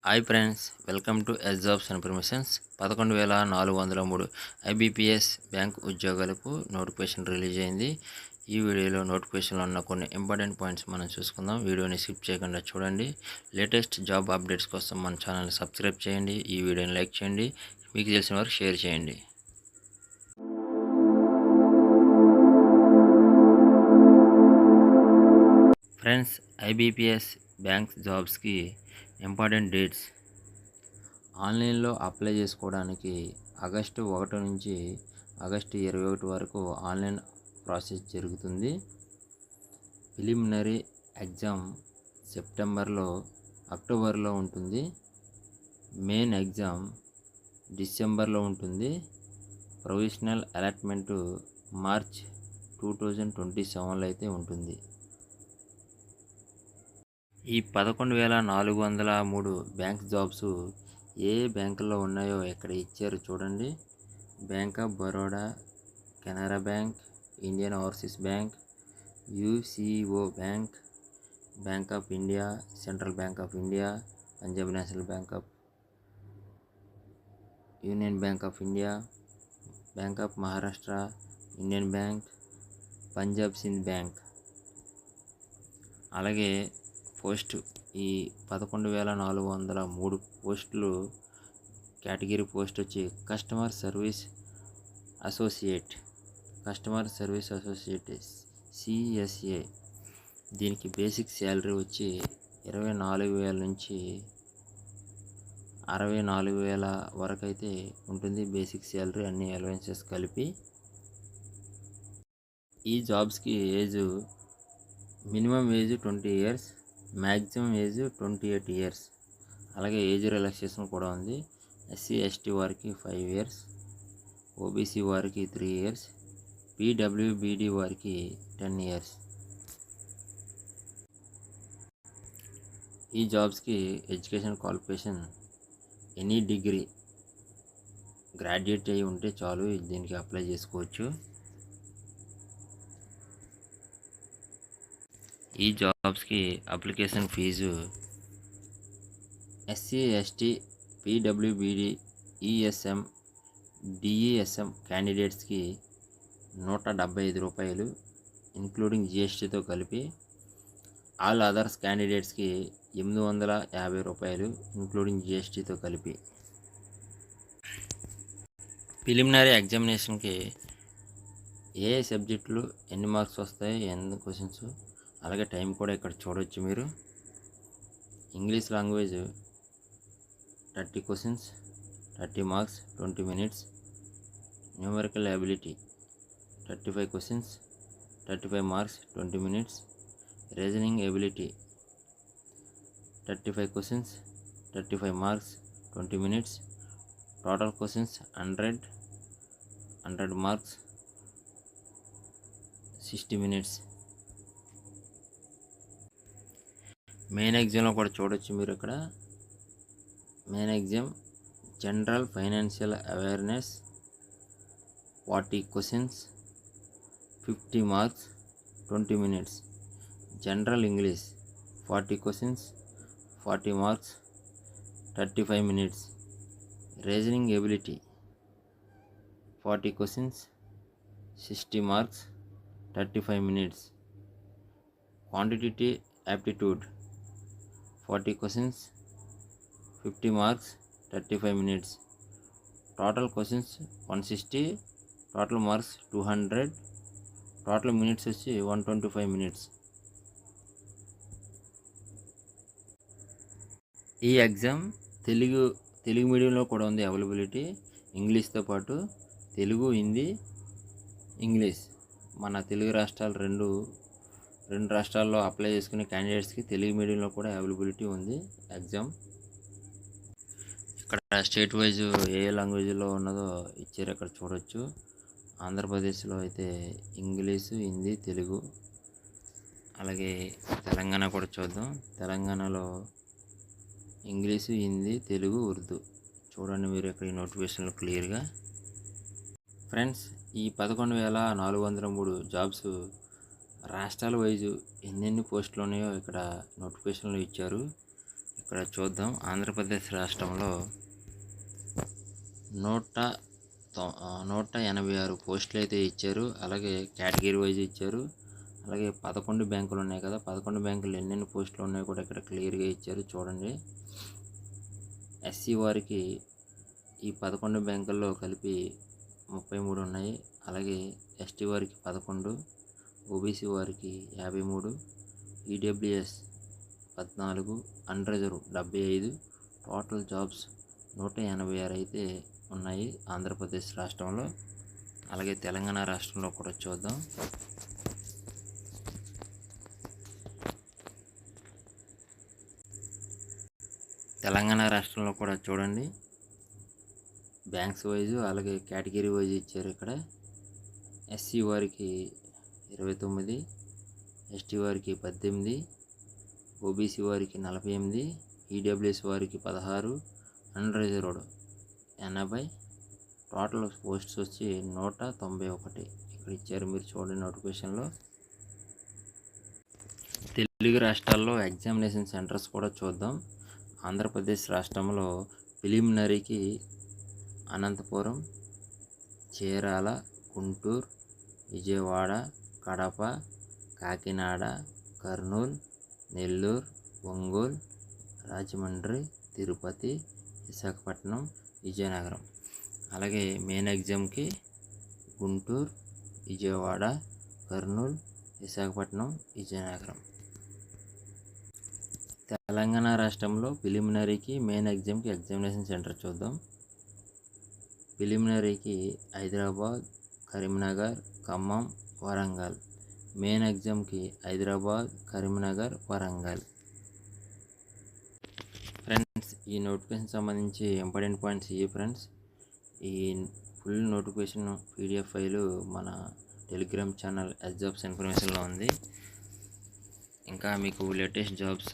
Hi friends, welcome to S jobs informations. 11,403 IBPS bank ఉద్యోగాలకు notification release అయింది. ఈ వీడియోలో నోటిఫికేషన్లో ఉన్న కొన్ని ఇంపార్టెంట్ పాయింట్స్ మనం చూసుకుందాం. వీడియోని స్కిప్ చేయకుండా చూడండి. లేటెస్ట్ జాబ్ అప్డేట్స్ కోసం మన ఛానల్ని సబ్స్క్రైబ్ చేయండి. ఈ వీడియోని లైక్ చేయండి. మీకు తెలిసిన వారికి షేర్ చేయండి. ఫ్రెండ్స్, ఐబీపీఎస్ బ్యాంక్ జాబ్స్కి ఇంపార్టెంట్ డేట్స్. ఆన్లైన్లో అప్లై చేసుకోవడానికి ఆగస్టు 1 నుంచి ఆగస్టు 21 వరకు ఆన్లైన్ ప్రాసెస్ జరుగుతుంది. ప్రిలిమినరీ ఎగ్జామ్ సెప్టెంబర్లో, అక్టోబర్లో ఉంటుంది. మెయిన్ ఎగ్జామ్ డిసెంబర్లో ఉంటుంది. ప్రొవిజనల్ అలాట్మెంటు మార్చ్ 2027లో అయితే ఉంటుంది. ఈ 11,403 బ్యాంక్ జాబ్స్ ఏ బ్యాంకుల్లో ఉన్నాయో ఇక్కడ ఇచ్చారు చూడండి. Bank of Baroda, Canara bank, Indian overseas bank, UCO bank, bank of India, central bank of India, Punjab national bank of, union bank of India, bank of Maharashtra, Indian bank, Punjab Sindh bank. అలాగే post ఈ 11,403 పోస్టులు కేటగిరీ పోస్ట్ వచ్చి customer service associate CSA. దీనికి basic salary వచ్చి 24,000 నుంచి 64,000 వరకు అయితే ఉంటుంది. బేసిక్ శాలరీ అన్ని అలవెన్సెస్ కలిపి. ఈ జాబ్స్కి minimum age 20 years, maximum age 28 years. అలాగే ఏజ్ రిలాక్సేషన్ కూడా ఉంది. ఎస్సీ ఎస్టీ వారికి 5 ఇయర్స్, ఓబీసీ వారికి 3 ఇయర్స్, పీడబ్ల్యూబీడీ వారికి 10 ఇయర్స్. ఈ జాబ్స్కి education qualification any degree graduate అయి ఉంటే చాలు, దీనికి అప్లై చేసుకోవచ్చు. ఈ జాబ్స్కి application fee SC ST PWBD ESM డిఈఎస్ఎం క్యాండిడేట్స్కి 175 రూపాయలు ఇంక్లూడింగ్ జిఎస్టీతో కలిపి. ఆల్ అదర్స్ క్యాండిడేట్స్కి 850 రూపాయలు ఇంక్లూడింగ్ జిఎస్టీతో కలిపి. ప్రిలిమినరీ ఎగ్జామినేషన్కి ఏ సబ్జెక్టులు ఎన్ని మార్క్స్ వస్తాయి, ఎన్ని క్వశ్చన్స్, అలాగే టైం కూడా ఇక్కడ చూడవచ్చు మీరు. English language 30 questions, 30 marks, 20 minutes. Numerical ability 35 questions, 35 marks, 20 minutes. Reasoning ability 35 questions, 35 marks, 20 minutes. Total questions 100 marks, 60 minutes. Main ఎగ్జామ్లో కూడా చూడొచ్చు మీరు ఇక్కడ. Main exam general financial awareness 40 questions, 50 marks, 20 minutes. General English 40 questions, 40 marks, 35 minutes. Reasoning ability 40 questions, 60 marks, 35 minutes. Quantitative aptitude 40 questions, 50 marks, 35 minutes. Total questions 160, total marks 200, total minutes వచ్చి 125 minutes. ఈ exam Telugu మీడియంలో కూడా ఉంది availability. ఇంగ్లీష్తో పాటు Telugu, Hindi, English. మన తెలుగు రాష్ట్రాలు రెండు రాష్ట్రాల్లో అప్లై చేసుకునే క్యాండిడేట్స్కి తెలుగు మీడియంలో కూడా అవైలబిలిటీ ఉంది ఎగ్జామ్. ఇక్కడ స్టేట్ వైజ్ ఏ లాంగ్వేజ్లో ఉన్నదో ఇచ్చారు, ఇక్కడ చూడొచ్చు. ఆంధ్రప్రదేశ్లో అయితే ఇంగ్లీషు, హిందీ, తెలుగు. అలాగే తెలంగాణ కూడా చూద్దాం. తెలంగాణలో ఇంగ్లీషు, హిందీ, తెలుగు, ఉర్దూ. చూడండి మీరు ఇక్కడ ఈ నోటిఫికేషన్లో క్లియర్గా. ఫ్రెండ్స్, ఈ 11,403 జాబ్స్ రాష్ట్రాల వైజు ఎన్నెన్ని పోస్టులు ఉన్నాయో ఇక్కడ నోటిఫికేషన్లో ఇచ్చారు. ఇక్కడ ఇక్కడ చూద్దాం. ఆంధ్రప్రదేశ్ రాష్ట్రంలో 186 పోస్టులు అయితే ఇచ్చారు. అలాగే కేటగిరీ వైజ్ ఇచ్చారు. అలాగే 11 బ్యాంకులు ఉన్నాయి కదా, 11 బ్యాంకులు ఎన్నెన్ని పోస్టులు ఉన్నాయో కూడా ఇక్కడ క్లియర్గా ఇచ్చారు చూడండి. ఎస్సీ వారికి ఈ 11 బ్యాంకుల్లో కలిపి 33 ఉన్నాయి. అలాగే ఎస్టీ వారికి 11, ఓబీసీ వారికి 53, ఈడబ్ల్యూఎస్ 14, అన్రిజర్వ్ 75, టోటల్ జాబ్స్ 186 అయితే ఉన్నాయి ఆంధ్రప్రదేశ్ రాష్ట్రంలో. అలాగే తెలంగాణ రాష్ట్రంలో కూడా చూద్దాం. తెలంగాణ రాష్ట్రంలో కూడా చూడండి, బ్యాంక్స్ వైజ్ అలాగే కేటగిరీ వైజ్ ఇచ్చారు. ఇక్కడ ఎస్సీ వారికి 29, ఎస్టీ వారికి 18, ఓబీసీ వారికి 48, ఈడబ్ల్యూఎస్ వారికి 16, అన్రిజర్వ్డ్ 80, టోటల్ పోస్ట్స్ వచ్చి 191 ఇక్కడ ఇచ్చారు. మీరు చూడండి నోటిఫికేషన్లో. తెలుగు రాష్ట్రాల్లో ఎగ్జామినేషన్ సెంటర్స్ కూడా చూద్దాం. ఆంధ్రప్రదేశ్ రాష్ట్రంలో ప్రిలిమినరీకి అనంతపురం, చీరాల, గుంటూరు, విజయవాడ, కడప, కాకినాడ, కర్నూలు, నెల్లూరు, ఒంగోలు, రాజమండ్రి, తిరుపతి, విశాఖపట్నం, విజయనగరం. అలాగే మెయిన్ ఎగ్జామ్కి గుంటూరు, విజయవాడ, కర్నూలు, విశాఖపట్నం, విజయనగరం. తెలంగాణ రాష్ట్రంలో ప్రిలిమినరీకి మెయిన్ ఎగ్జామ్కి ఎగ్జామినేషన్ సెంటర్ చూద్దాం. ప్రిలిమినరీకి హైదరాబాద్, కరీంనగర్, ఖమ్మం, వరంగల్. మెయిన్ ఎగ్జామ్కి హైదరాబాద్, కరీంనగర్, వరంగల్. ఫ్రెండ్స్, ఈ నోటిఫికేషన్ సంబంధించి ఇంపార్టెంట్ పాయింట్స్ ఇవి ఫ్రెండ్స్. ఈ ఫుల్ నోటిఫికేషన్ పీడిఎఫ్ ఫైలు మన టెలిగ్రామ్ ఛానల్ జాబ్స్ ఇన్ఫర్మేషన్లో ఉంది. ఇంకా మీకు లేటెస్ట్ జాబ్స్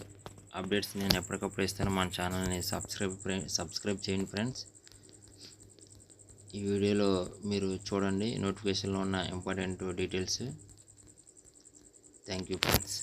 అప్డేట్స్ నేను ఎప్పటికప్పుడు ఇస్తాను. మన ఛానల్ని సబ్స్క్రైబ్ చేయండి ఫ్రెండ్స్. ఈ వీడియోలో మీరు చూడండి నోటిఫికేషన్లో ఉన్న important details. Thank you friends.